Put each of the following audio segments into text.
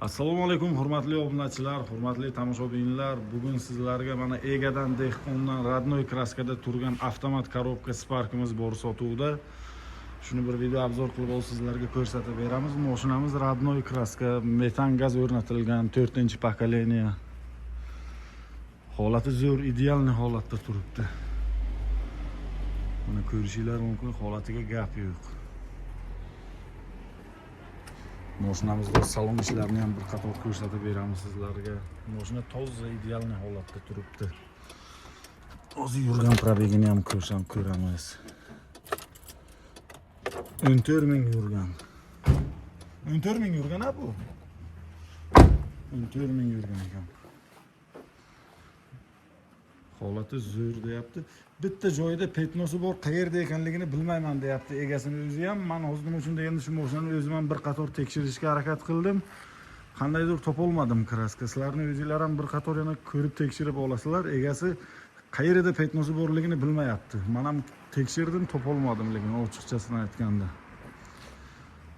Assalomu alaykum hurmatli obunachilar, hurmatli tomoshabinlar. Bugun sizlarga mana Egadan dehqondan Radnoy kraskada turgan avtomat korobka Sparkimiz bor sotuvda. Shuni bir video obzor qilib sizlarga ko'rsatib beramiz. Mashinamiz Radnoy kraska, metan gaz o'rnatilgan 4-pokoleniya. Holati zo'r, ideal holatda turibdi. Mana ko'rishinglar mumkin, holatiga gap yo'q. Mashinamizda salon ishlarini ham bir qator ko'rsatib beramiz sizlarga. Mashina toza, ideal holatda turibdi. O'zi yurgan probegini ham ko'ramiz. 14 ming yurgan. 14 ming yurgan bu. 14 ming yurgan ekan. Holati zo'r deyapti. Bitta joyda petnosi bor, qayerda ekanligini bilmayman deyapti egasini o'zi ham. Men hozir nima uchun endi shu mashinani o'zim ham bir qator tekshirishga harakat qildim. Qandaydir topolmadim kraska. Sizlarning o'zingizlar ham bir qator yana ko'rib tekshirib olasizlar. Egasi qayerda petnosi borligini bilmayapti. Men ham tekshirdim, topolmadim, lekin ochiqchasini aytganda.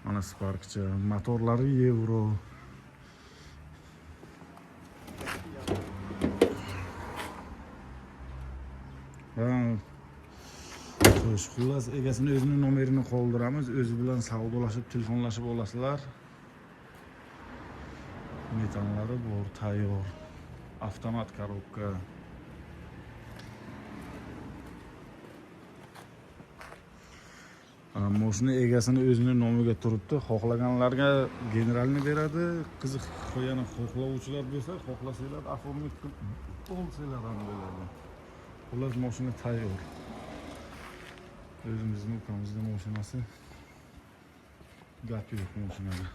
Mana Sparkcha, motorlari Euro. Xullas egasini o'zining nomerini qoldiramiz, o'zi bilan savdolashib, telefonlashib olasizlar. Metanlari bor, tayyor. Avtomat korobka. Mashina egasini o'zining nomiga turibdi. Xohlaganlarga generalni beradi. Qiziq yana xohlovchilar bo'lsa, xohlasanglar oformlik qilib olsanglar ham bo'ladi. Xullas mashina tayyor. O'zimizning ukamizning mashinasi. Gap yo'q mashinada.